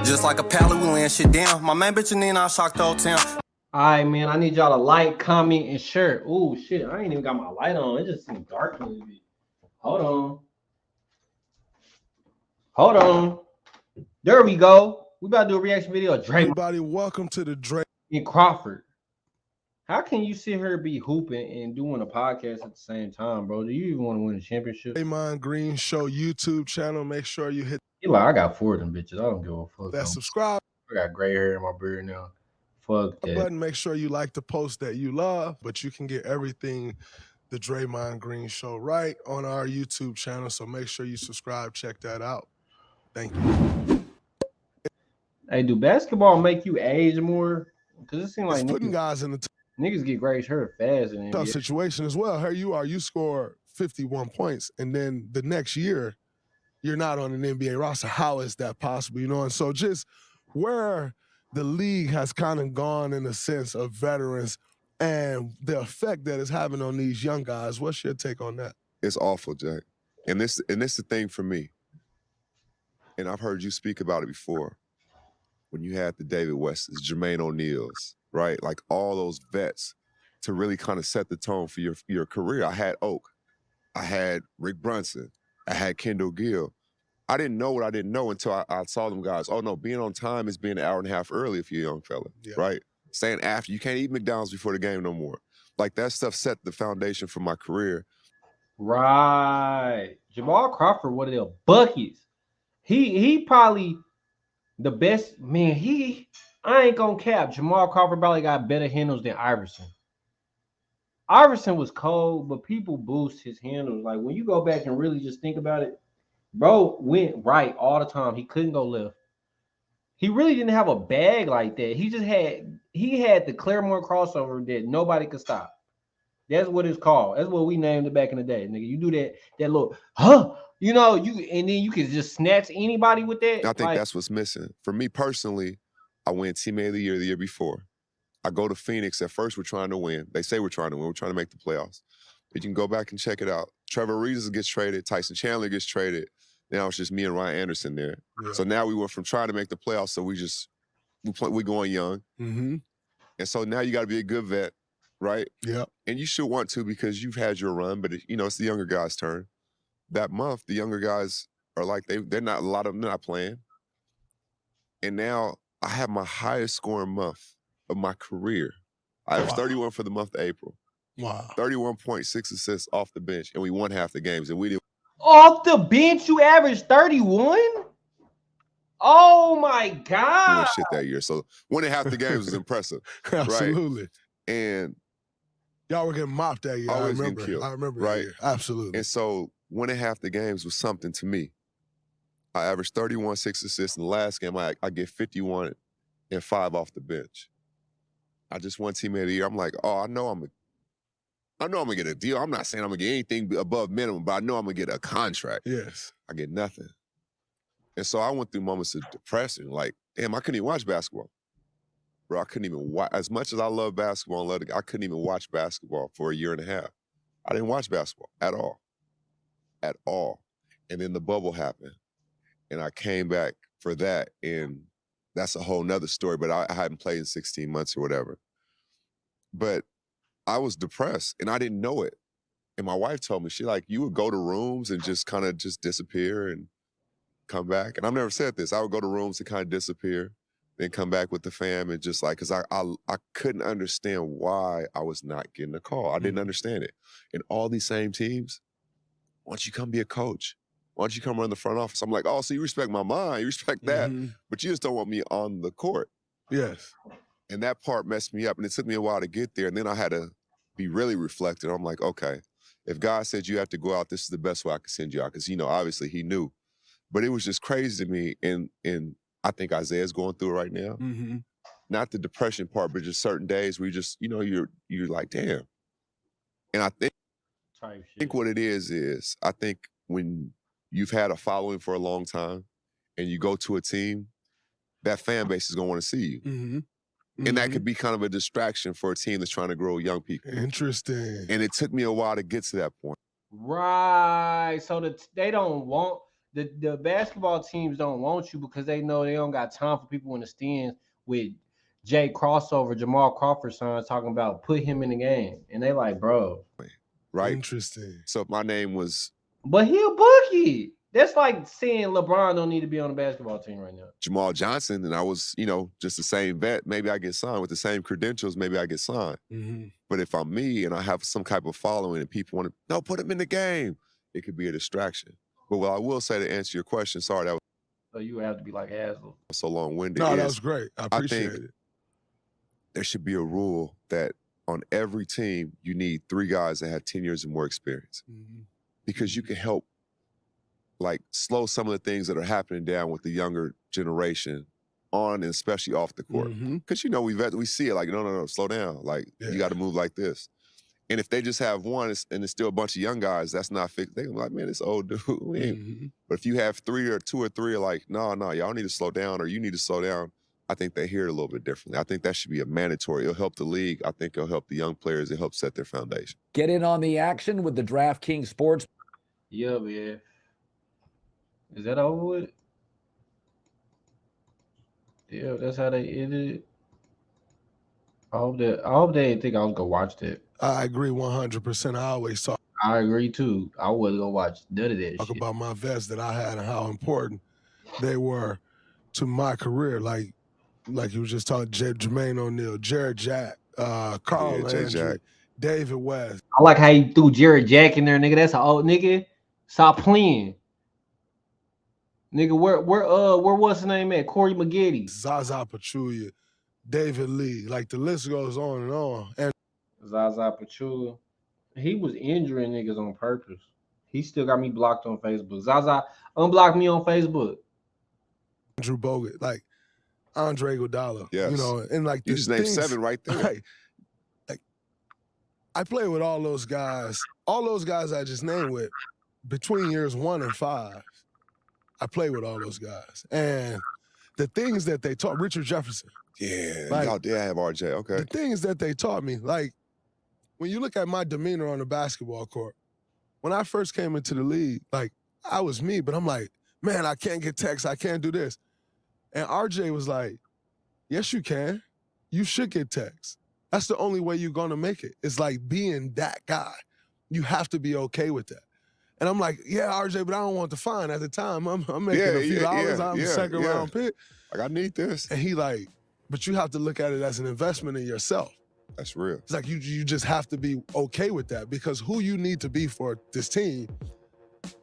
Just like a pallet, we laying shit down. My main bitch and then I shocked the whole town. All right, man. I need y'all to like, comment, and share. Ooh, shit. I ain't even got my light on. It just seems dark a little bit. Hold on. Hold on. There we go. We about to do a reaction video of Draymond. Everybody, welcome to the Draymond Crawford. How can you sit here be hooping and doing a podcast at the same time, bro? Do you even want to win a championship? Draymond Green Show YouTube channel. Make sure you hit. I got 4 of them bitches. I don't give a fuck. That subscribe. I got gray hair in my beard now. Fuck that. Button. Make sure you like the post that you love, but you can get everything the Draymond Green Show right on our YouTube channel. So make sure you subscribe. Check that out. Thank you. Hey, do basketball make you age more? Because it seems like putting guys in the niggas get gray hair fast in tough situation as well. Here you are, you score 51 points, and then the next year you're not on an NBA roster. How is that possible? You know, and so just where the league has kind of gone in a sense of veterans and the effect that it's having on these young guys. What's your take on that? It's awful, Jack. And this is the thing for me. And I've heard you speak about it before. When you had the David Wests, Jermaine O'Neals, right? Like all those vets to really kind of set the tone for your career. I had Oak. I had Rick Brunson. I had Kendall Gill. I didn't know what I didn't know until I saw them guys. Oh, no, being on time is being an hour and a half early if you're a young fella, right? Staying after. You can't eat McDonald's before the game no more. Like that stuff set the foundation for my career. Right. Jamal Crawford, one of them buckets. He probably the best, man. I ain't gonna cap. Jamal Crawford probably got better handles than Iverson. Iverson was cold, but people boost his handles. Like when you go back and really just think about it, bro went right all the time. He couldn't go left. He really didn't have a bag like that. He had the Claremont crossover that nobody could stop. That's what it's called. That's what we named it back in the day. Nigga, you do that little you know, and then you can just snatch anybody with that. I think that's what's missing. For me personally, I win Teammate of the year before. I go to Phoenix. At first, we're trying to win. They say we're trying to win. We're trying to make the playoffs. But you can go back and check it out. Trevor Reeves gets traded. Tyson Chandler gets traded. Now it's just me and Ryan Anderson there. Yeah. So now we went from trying to make the playoffs, so we going young. Mm-hmm. And so now you got to be a good vet, right? Yeah. And you should want to because you've had your run, but it's the younger guys' turn. That month, the younger guys are like, they're not, a lot of them not playing. And now I have my highest scoring month of my career. I was 31 for the month of April. Wow. 31.6 assists off the bench, and we won half the games, and we did. Off the bench, you averaged 31? Oh my God. Shit that year. So winning half the games was impressive. Absolutely. Right? And y'all were getting mopped that year. I remember right? That year. Absolutely. And so winning half the games was something to me. I averaged 31, 6 assists. In the last game, I get 51 and 5 off the bench. I just won Teammate of the Year. I'm like, oh, I know I'm gonna get a deal. I'm not saying I'm gonna get anything above minimum, but I know I'm gonna get a contract. Yes. I get nothing. And so I went through moments of depression. Like, damn, I couldn't even watch basketball. Bro, I couldn't even watch. As much as I love basketball, I couldn't even watch basketball for a year and a half. I didn't watch basketball at all. At all. And then the bubble happened. And I came back for that. And that's a whole nother story, but I hadn't played in 16 months or whatever. But I was depressed and I didn't know it. And my wife told me, you would go to rooms and just kind of just disappear and come back. And I've never said this. I would go to rooms and kind of disappear, then come back with the fam and just because I couldn't understand why I was not getting a call. I didn't understand it. And all these same teams, why don't you come be a coach? Why don't you come run the front office? I'm like, oh, so you respect my mind, you respect that, but you just don't want me on the court. Yes. And that part messed me up. And it took me a while to get there. And then I had to be really reflective. I'm like, okay, if God said you have to go out, this is the best way I can send you out. Because, obviously he knew. But it was just crazy to me. And I think Isaiah's going through it right now. Mm-hmm. Not the depression part, but just certain days where you just, you're like, damn. And I think what it is I think when you've had a following for a long time and you go to a team, that fan base is going to want to see you. Mm-hmm. And that could be kind of a distraction for a team that's trying to grow young people. Interesting. And it took me a while to get to that point. Right. So they don't want the basketball teams don't want you because they know they don't got time for people in the stands with Jay Crossover, Jamal Crawford son talking about put him in the game. And they like, bro. Right? Interesting. So if my name was But he a bookie. That's like saying LeBron don't need to be on the basketball team right now. Jamal Johnson and I was, just the same vet, maybe I get signed with the same credentials, maybe I get signed. Mm-hmm. But if I'm me and I have some type of following and people want to, no, put him in the game, it could be a distraction. But what I will say to answer your question, sorry that was So you have to be like Hazel. so long-winded. No, that was great. I appreciate it. There should be a rule that on every team, you need 3 guys that have 10 years or more experience. Mm-hmm. Because you can help slow some of the things that are happening down with the younger generation on and especially off the court. Because we see it like, no, slow down. You got to move like this. And if they just have one and it's still a bunch of young guys, that's not fixed. They're like, man, this old dude. But if you have 2 or 3 are like, no, y'all need to slow down or you need to slow down, I think they hear it a little bit differently. I think that should be a mandatory. It'll help the league. I think it'll help the young players. It'll help set their foundation. Get in on the action with the DraftKings Sports. Yeah, man. Is that over with? Yeah, that's how they ended it. I hope they didn't think I was gonna watch that. I agree 100%. I always talk I agree too. I wasn't gonna watch none of that shit. about my vets that I had and how important they were to my career. Like you were just talking, Jermaine O'Neal, Jared Jack, Carl Landry, Jack. David West. I like how you threw Jared Jack in there, nigga. That's an old nigga. Stop playing. Nigga, where what's his name at? Corey McGetty. Zaza Pachulia, David Lee. Like the list goes on and on. And Zaza Pachulia. He was injuring niggas on purpose. He still got me blocked on Facebook. Zaza, unblock me on Facebook. Andrew Bogut, like Andre Iguodala. Yes. And like You these just named things, 7 right there. Like I play with all those guys I just named with between years 1 and 5. I play with all those guys. And the things that they taught, Richard Jefferson. Yeah, Like, y'all have RJ. Okay. The things that they taught me, like when you look at my demeanor on the basketball court, when I first came into the league, like I was me, but I'm like, man, I can't get texts, I can't do this. And RJ was like, yes, you can. You should get texts. That's the only way you're gonna make it. It's like being that guy. You have to be okay with that. And I'm like, yeah, RJ, but I don't want the fine. At the time, I'm making a few dollars. I'm a second round pick. Like, I need this. And he like, but you have to look at it as an investment in yourself. That's real. It's like you just have to be okay with that because who you need to be for this team,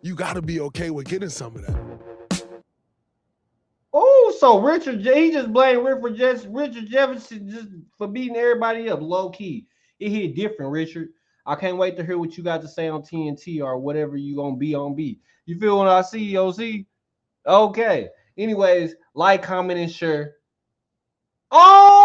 you got to be okay with getting some of that. Oh, so he just blamed Richard Jefferson just for beating everybody up low key. It hit different, Richard. I can't wait to hear what you got to say on TNT or whatever you gonna be on B. You feel what I see, OC? Okay. Anyways, like, comment, and share. Oh!